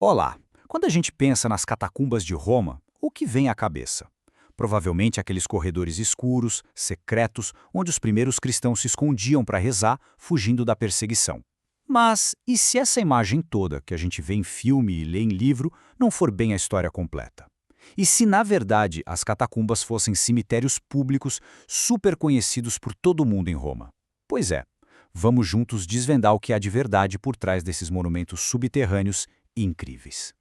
Olá! Quando a gente pensa nas catacumbas de Roma, o que vem à cabeça? Provavelmente aqueles corredores escuros, secretos, onde os primeiros cristãos se escondiam para rezar, fugindo da perseguição. Mas e se essa imagem toda, que a gente vê em filme e lê em livro, não for bem a história completa? E se, na verdade, as catacumbas fossem cemitérios públicos super conhecidos por todo mundo em Roma? Pois é, vamos juntos desvendar o que há de verdade por trás desses monumentos subterrâneos incríveis.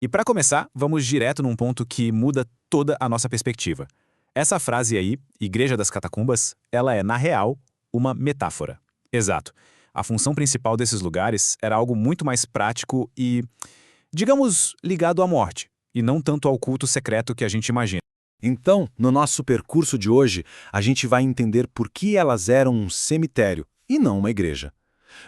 E para começar, vamos direto num ponto que muda toda a nossa perspectiva. Essa frase aí, Igreja das Catacumbas, ela é, na real, uma metáfora. Exato. A função principal desses lugares era algo muito mais prático e, digamos, ligado à morte, e não tanto ao culto secreto que a gente imagina. Então, no nosso percurso de hoje, a gente vai entender por que elas eram um cemitério e não uma igreja.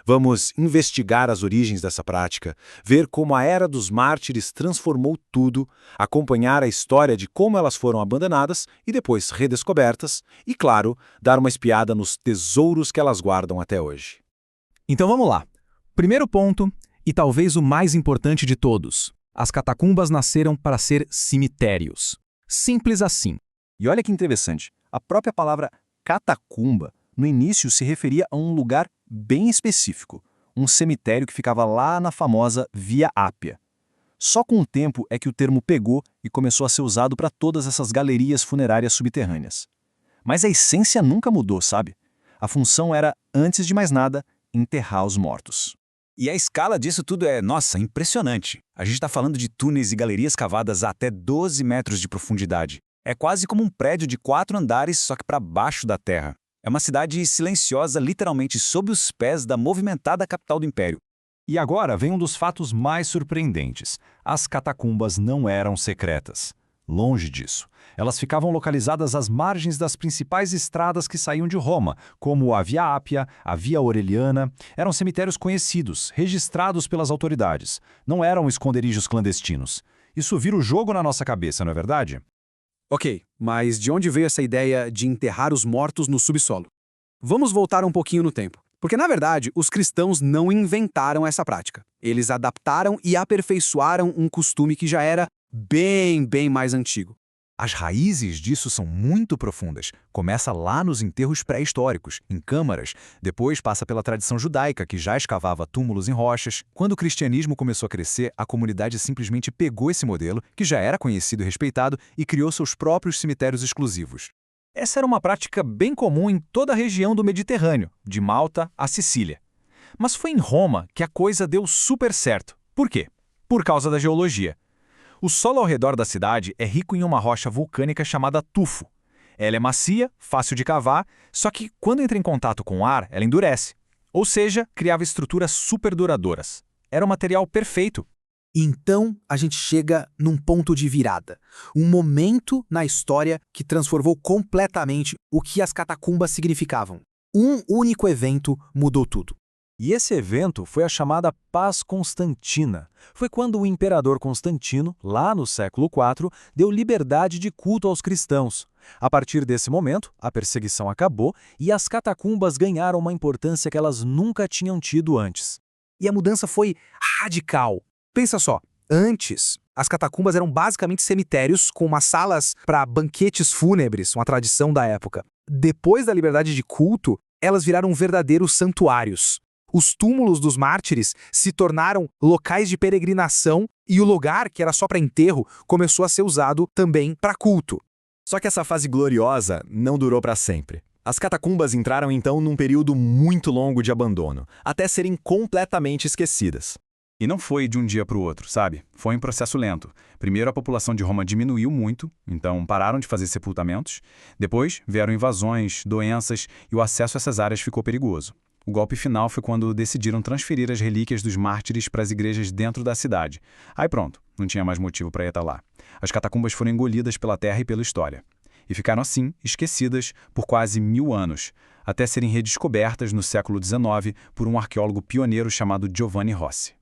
Vamos investigar as origens dessa prática, ver como a Era dos Mártires transformou tudo, acompanhar a história de como elas foram abandonadas e depois redescobertas e, claro, dar uma espiada nos tesouros que elas guardam até hoje. Então vamos lá. Primeiro ponto, e talvez o mais importante de todos. As catacumbas nasceram para ser cemitérios. Simples assim. E olha que interessante, a própria palavra catacumba, no início se referia a um lugar bem específico, um cemitério que ficava lá na famosa Via Ápia. Só com o tempo é que o termo pegou e começou a ser usado para todas essas galerias funerárias subterrâneas. Mas a essência nunca mudou, sabe? A função era, antes de mais nada, enterrar os mortos. E a escala disso tudo é, nossa, impressionante. A gente está falando de túneis e galerias cavadas a até 12 metros de profundidade. É quase como um prédio de 4 andares, só que para baixo da terra. É uma cidade silenciosa, literalmente sob os pés da movimentada capital do Império. E agora vem um dos fatos mais surpreendentes. As catacumbas não eram secretas. Longe disso. Elas ficavam localizadas às margens das principais estradas que saíam de Roma, como a Via Ápia, a Via Aureliana. Eram cemitérios conhecidos, registrados pelas autoridades. Não eram esconderijos clandestinos. Isso vira o jogo na nossa cabeça, não é verdade? Ok, mas de onde veio essa ideia de enterrar os mortos no subsolo? Vamos voltar um pouquinho no tempo. Porque, na verdade, os cristãos não inventaram essa prática. Eles adaptaram e aperfeiçoaram um costume que já era bem mais antigo. As raízes disso são muito profundas. Começa lá nos enterros pré-históricos, em câmaras. Depois passa pela tradição judaica, que já escavava túmulos em rochas. Quando o cristianismo começou a crescer, a comunidade simplesmente pegou esse modelo, que já era conhecido e respeitado, e criou seus próprios cemitérios exclusivos. Essa era uma prática bem comum em toda a região do Mediterrâneo, de Malta a Sicília. Mas foi em Roma que a coisa deu super certo. Por quê? Por causa da geologia. O solo ao redor da cidade é rico em uma rocha vulcânica chamada tufo. Ela é macia, fácil de cavar, só que quando entra em contato com o ar, ela endurece. Ou seja, criava estruturas super duradouras. Era o material perfeito. Então, a gente chega num ponto de virada. Um momento na história que transformou completamente o que as catacumbas significavam. Um único evento mudou tudo. E esse evento foi a chamada Paz Constantina. Foi quando o imperador Constantino, lá no século IV, deu liberdade de culto aos cristãos. A partir desse momento, a perseguição acabou e as catacumbas ganharam uma importância que elas nunca tinham tido antes. E a mudança foi radical. Pensa só, antes, as catacumbas eram basicamente cemitérios com umas salas para banquetes fúnebres, uma tradição da época. Depois da liberdade de culto, elas viraram verdadeiros santuários. Os túmulos dos mártires se tornaram locais de peregrinação e o lugar, que era só para enterro, começou a ser usado também para culto. Só que essa fase gloriosa não durou para sempre. As catacumbas entraram então num período muito longo de abandono, até serem completamente esquecidas. E não foi de um dia para o outro, sabe? Foi um processo lento. Primeiro, a população de Roma diminuiu muito, então pararam de fazer sepultamentos. Depois, vieram invasões, doenças e o acesso a essas áreas ficou perigoso. O golpe final foi quando decidiram transferir as relíquias dos mártires para as igrejas dentro da cidade. Aí pronto, não tinha mais motivo para ir até lá. As catacumbas foram engolidas pela terra e pela história. E ficaram assim, esquecidas, por quase 1000 anos, até serem redescobertas no século XIX por um arqueólogo pioneiro chamado Giovanni Rossi.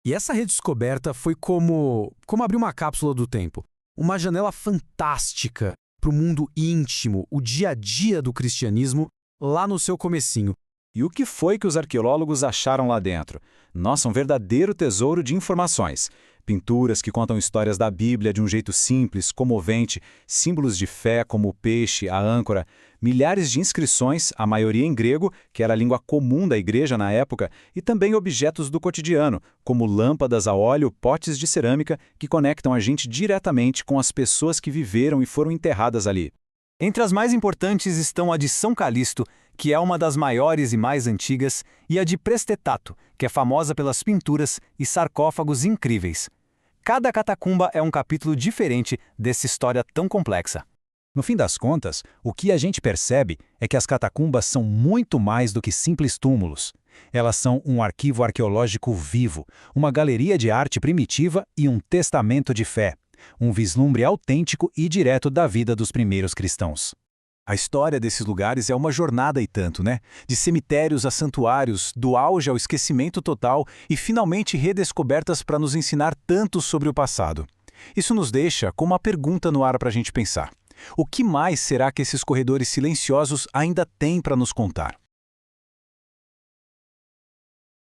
E essa redescoberta foi como abrir uma cápsula do tempo. Uma janela fantástica para o mundo íntimo, o dia a dia do cristianismo, lá no seu comecinho. E o que foi que os arqueólogos acharam lá dentro? Nossa, um verdadeiro tesouro de informações. Pinturas que contam histórias da Bíblia de um jeito simples, comovente, símbolos de fé como o peixe, a âncora, milhares de inscrições, a maioria em grego, que era a língua comum da igreja na época, e também objetos do cotidiano, como lâmpadas a óleo, potes de cerâmica, que conectam a gente diretamente com as pessoas que viveram e foram enterradas ali. Entre as mais importantes estão a de São Calixto, que é uma das maiores e mais antigas, e a de Prestetato, que é famosa pelas pinturas e sarcófagos incríveis. Cada catacumba é um capítulo diferente dessa história tão complexa. No fim das contas, o que a gente percebe é que as catacumbas são muito mais do que simples túmulos. Elas são um arquivo arqueológico vivo, uma galeria de arte primitiva e um testamento de fé. Um vislumbre autêntico e direto da vida dos primeiros cristãos. A história desses lugares é uma jornada e tanto, né? De cemitérios a santuários, do auge ao esquecimento total e finalmente redescobertas para nos ensinar tanto sobre o passado. Isso nos deixa com uma pergunta no ar para a gente pensar. O que mais será que esses corredores silenciosos ainda têm para nos contar?